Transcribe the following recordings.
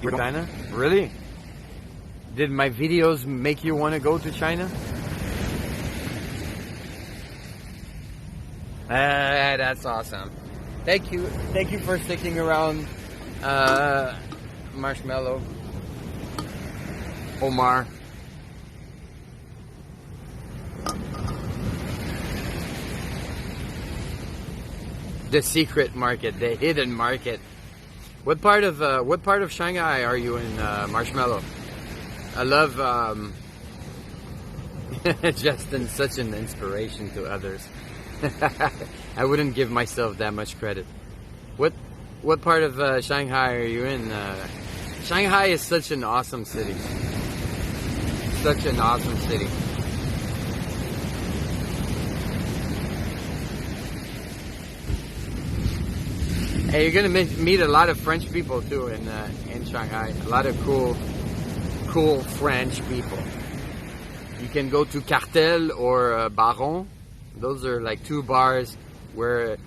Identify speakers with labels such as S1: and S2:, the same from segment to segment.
S1: China? Really? Did my videos make you want to go to China? That's awesome. Thank you for sticking around, Marshmallow, Omar. The secret market, the hidden market. What part of Shanghai are you in, Marshmallow? I love Justin's such an inspiration to others. I wouldn't give myself that much credit. What part of Shanghai are you in? Shanghai is such an awesome city. Such an awesome city. Hey, you're gonna meet a lot of French people too in Shanghai. A lot of cool French people. You can go to Cartel or Baron. Those are like two bars where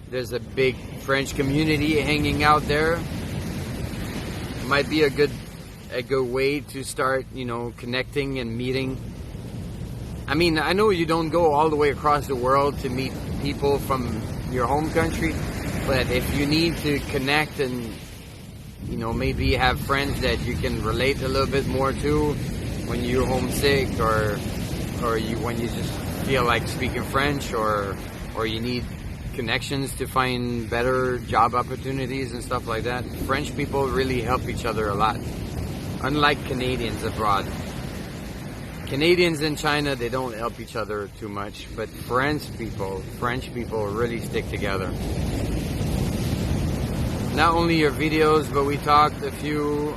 S1: there's a big French community hanging out there. Might be a good way to start, connecting and meeting. I mean, I know you don't go all the way across the world to meet people from your home country, but if you need to connect and maybe have friends that you can relate a little bit more to when you're homesick or when you just feel like speaking French or you need connections to find better job opportunities and stuff like that. French people really help each other a lot. Unlike Canadians abroad. Canadians in China, they don't help each other too much, but French people really stick together. Not only your videos, but we talked a few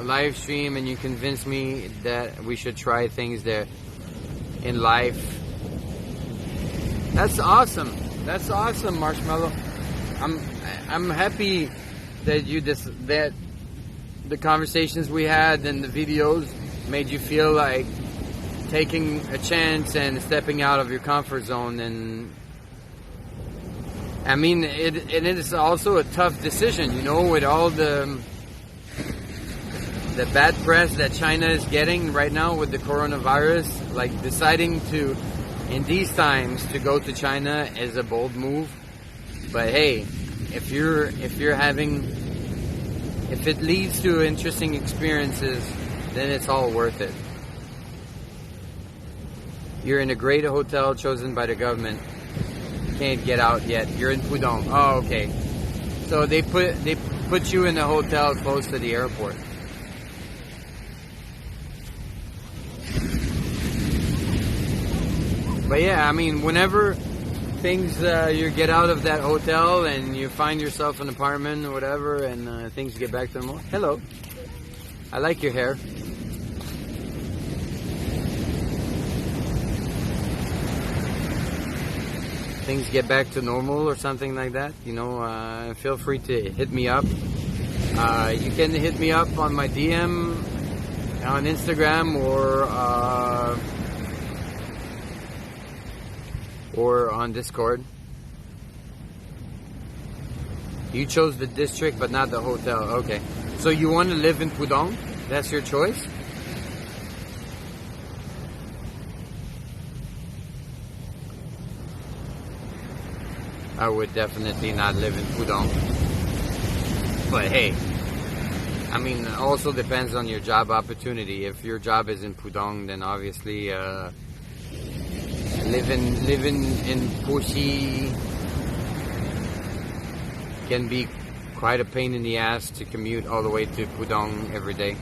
S1: live stream and you convinced me that we should try things there in life. That's awesome. That's awesome, Marshmallow. I'm happy that that the conversations we had and the videos made you feel like taking a chance and stepping out of your comfort zone. And I mean, it is also a tough decision, with all the bad press that China is getting right now with the coronavirus. Like, deciding to, in these times, to go to China is a bold move. But hey, if it leads to interesting experiences, then it's all worth it. You're in a great hotel chosen by the government. Can't get out yet. You're in Pudong. Oh, okay. So they put you in a hotel close to the airport. But yeah, I mean, whenever things you get out of that hotel and you find yourself an apartment or whatever, and things get back to normal. Hello. I like your hair. Things get back to normal or something like that, feel free to hit me up. You can hit me up on my DM on Instagram or on Discord. You chose the district but not the hotel. Okay. So you want to live in Pudong? That's your choice? I would definitely not live in Pudong. But hey, I mean, also depends on your job opportunity. If your job is in Pudong, then obviously living in Puxi can be quite a pain in the ass to commute all the way to Pudong every day.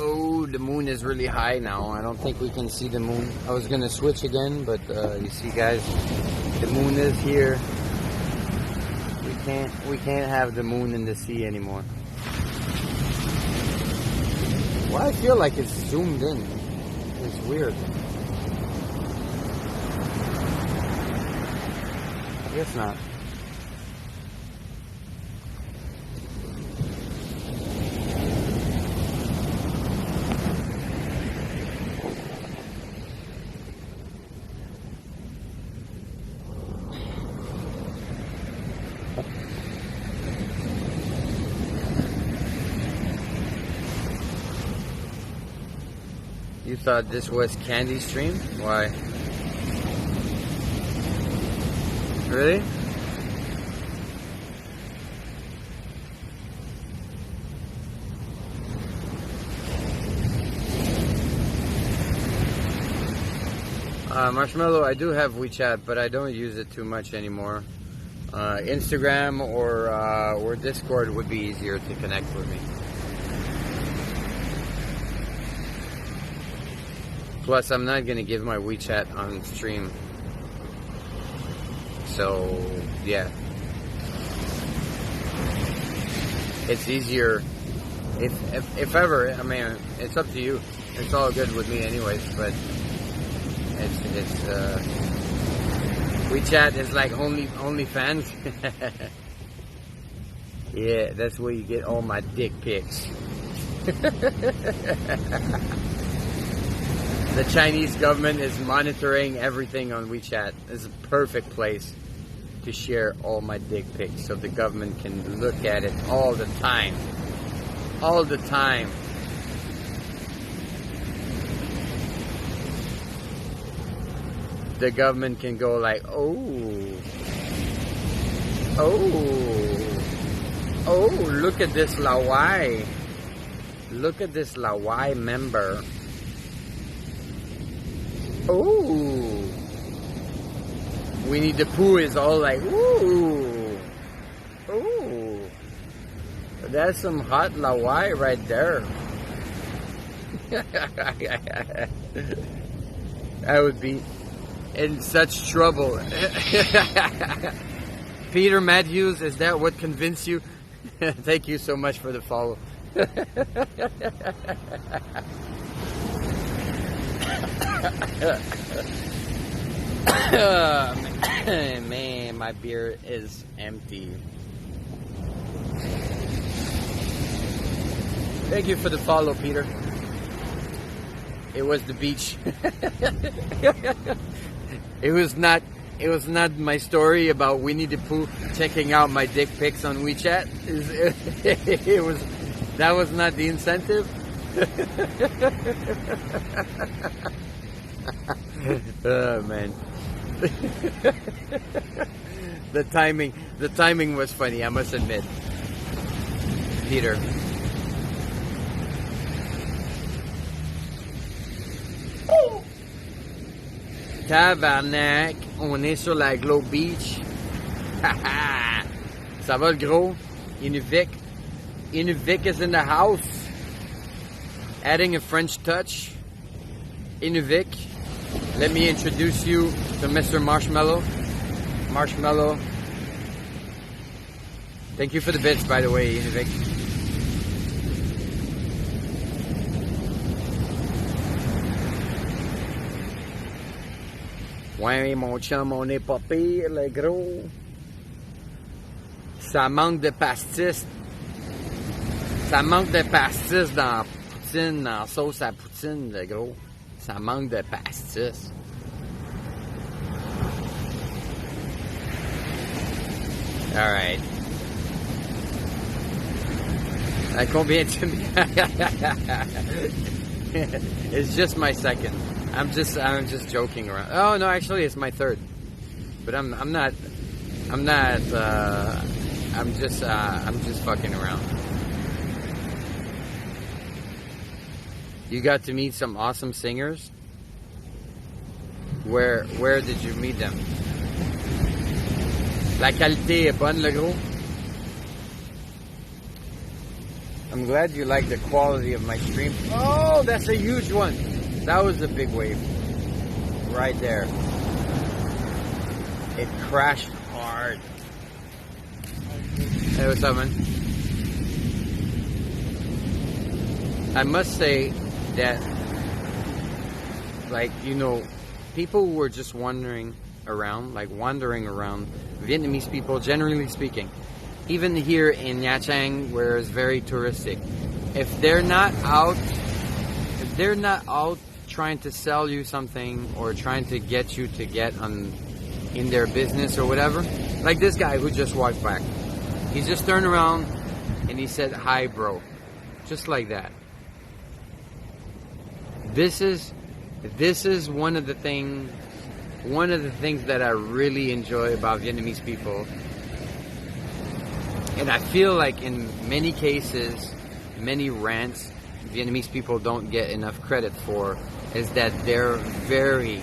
S1: Oh, the moon is really high now. I don't think we can see the moon. I was gonna switch again, but you see, guys, the moon is here. We can't have the moon in the sea anymore. Well, I feel like it's zoomed in. It's weird. I guess not. thought this was Candy Stream? Why? Really? Marshmallow, I do have WeChat, but I don't use it too much anymore. Instagram or Discord would be easier to connect with me. Plus, I'm not gonna give my WeChat on stream. So, yeah. It's easier if ever. I mean, it's up to you. It's all good with me anyways, but it's WeChat is like OnlyFans. Yeah, that's where you get all my dick pics. The Chinese government is monitoring everything on WeChat. It's a perfect place to share all my dick pics so the government can look at it all the time. All the time. The government can go like, oh, look at this Lawai. Look at this Lawai member. Oh, Winnie the Pooh is all like, ooh, ooh, that's some hot Lawai right there. I would be in such trouble. Peter Matthews, is that what convinced you? Thank you so much for the follow. Man, my beer is empty. Thank you for the follow, Peter. It was the beach. It was not my story about Winnie the Pooh checking out my dick pics on WeChat. That was not the incentive. Oh man. The timing was funny, I must admit. Peter. Tabarnak, on est sur la Globe Beach. Ça va le gros? Inuvik is in the house. Adding a French touch. Inuvik. Let me introduce you to Mr. Marshmallow. Marshmallow. Thank you for the bits, by the way, Inuvik. Ouais, mon chum, on est pas pire, le gros. Ça manque de pastis. Ça manque de pastis dans poutine, dans sauce à poutine, le gros. Ça manque de pastis. Alright. À combien tu It's just my second. I'm just joking around. Oh no, actually it's my third. But I'm just fucking around. You got to meet some awesome singers? Where did you meet them? La qualité est bonne, le gros. I'm glad you like the quality of my stream. Oh, that's a huge one. That was a big wave. Right there. It crashed hard. Hey, what's up, man? I must say that, like, you know, people were just wandering around, Vietnamese people, generally speaking, even here in Nha Trang, where it's very touristic, if they're not out trying to sell you something or trying to get you to get on in their business or whatever, like this guy who just walked back, he just turned around and he said, "Hi, bro," just like that. This is one of the things that I really enjoy about Vietnamese people. And I feel like in many cases, many rants, Vietnamese people don't get enough credit for, is that they're very,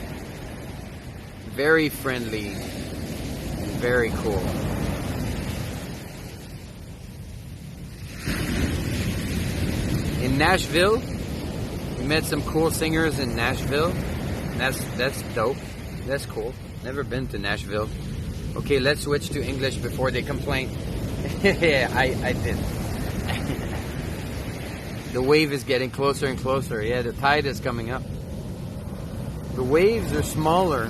S1: very friendly and very cool. In Nashville, we met some cool singers in Nashville. That's dope. That's cool. Never been to Nashville. Okay, let's switch to English before they complain. Yeah, I did. The wave is getting closer and closer. Yeah, the tide is coming up. The waves are smaller.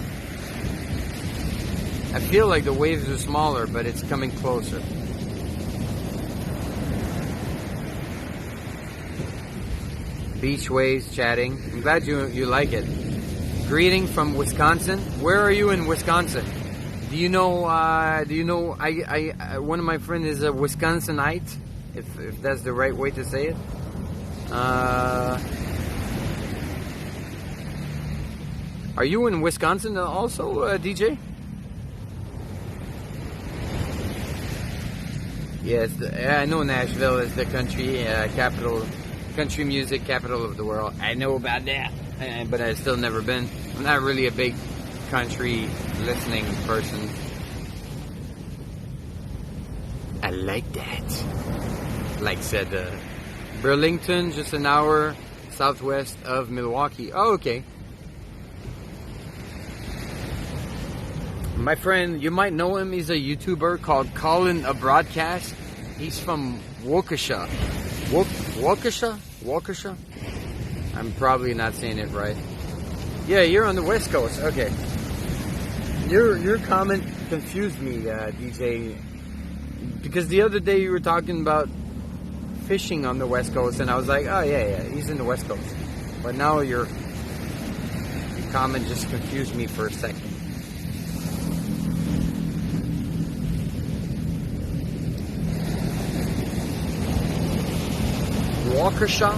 S1: I feel like the waves are smaller, but it's coming closer. Beach waves, chatting. I'm glad you like it. Greeting from Wisconsin. Where are you in Wisconsin? Do you know? I one of my friends is a Wisconsinite, if that's the right way to say it. Are you in Wisconsin also, DJ? Yes, I know Nashville is the country capital, country music capital of the world. I know about that, but I've still never been. I'm not really a big country listening person. I like that. Like said, Burlington, just an hour southwest of Milwaukee. Oh, okay. My friend, you might know him. He's a YouTuber called Colin a Broadcast. He's from Waukesha. Waukesha? I'm probably not saying it right. Yeah, you're on the West Coast. Okay. Your comment confused me, DJ. Because the other day you were talking about fishing on the West Coast, and I was like, oh yeah, he's in the West Coast. But now your comment just confused me for a second. Waukesha.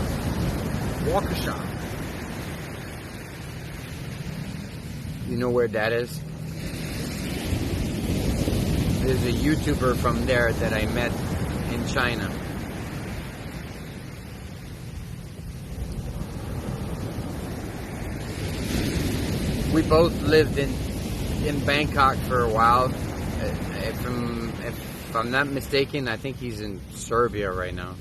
S1: You know where that is? There's a YouTuber from there that I met in China. We both lived in Bangkok for a while. If I'm not mistaken, I think he's in Serbia right now.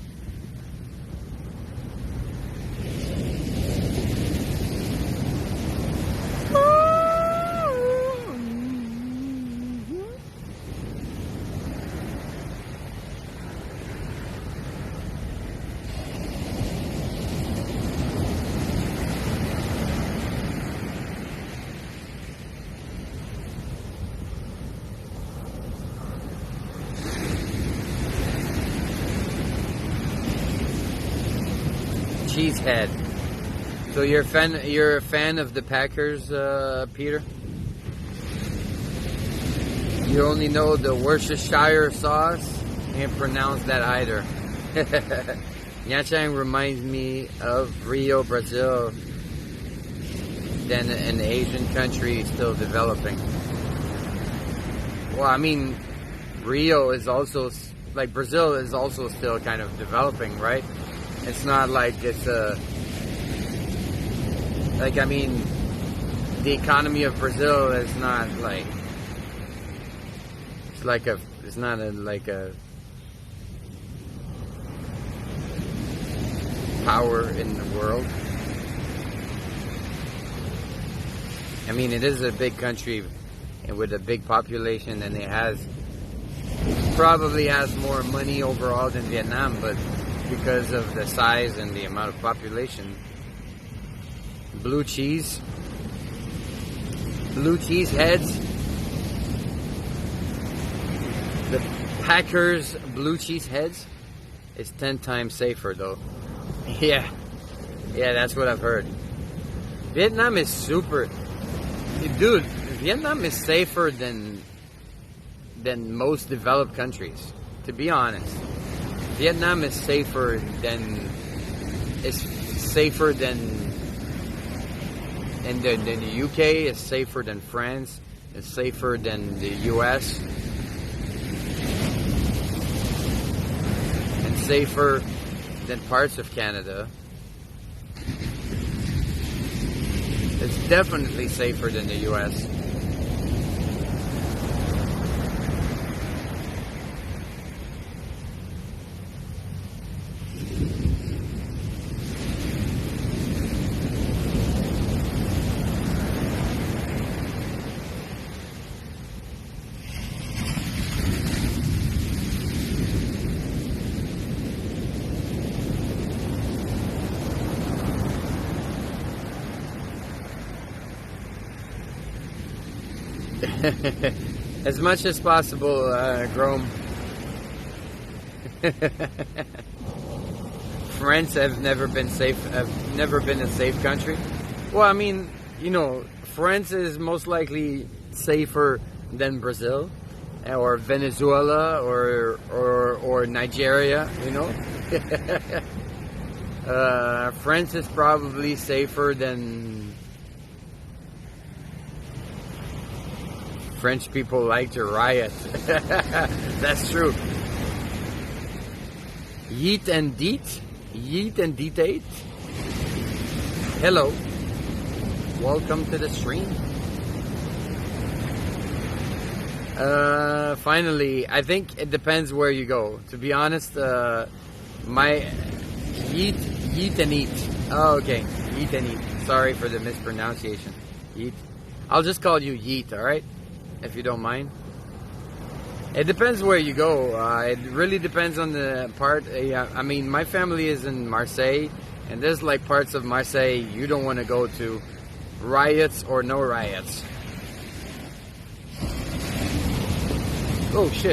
S1: Cheesehead. So you're a fan of the Packers, Peter? You only know the Worcestershire sauce. Can't pronounce that either. Nha Trang reminds me of Rio, Brazil. Then an Asian country still developing. Well, I mean, Rio is also, like Brazil is also still kind of developing, right? It's not like it's like, I mean, the economy of Brazil is not like, it's not like a power in the world. I mean, it is a big country and with a big population, and it probably has more money overall than Vietnam, but because of the size and the amount of population. Blue cheese heads. The Packers blue cheese heads is 10 times safer though. Yeah, that's what I've heard. Vietnam is super, dude. Vietnam is safer than most developed countries, to be honest. Vietnam is safer than and the UK is safer than France. It's safer than the US. And safer than parts of Canada. It's definitely safer than the US. As much as possible, Grom. France have never been safe. Have never been a safe country. Well, I mean, you know, France is most likely safer than Brazil, or Venezuela, or Nigeria. You know, France is probably safer than. French people like to riot. That's true. Yeet and deet. Yeet and deetate. Hello. Welcome to the stream. Finally, I think it depends where you go. To be honest, my yeet and eat. Oh, okay. Yeet and eat. Sorry for the mispronunciation. Yeet. I'll just call you Yeet, alright? If you don't mind. It depends where you go. It really depends on the part. I mean, my family is in Marseille, and there's like parts of Marseille you don't want to go to. Riots or no riots. Oh shit.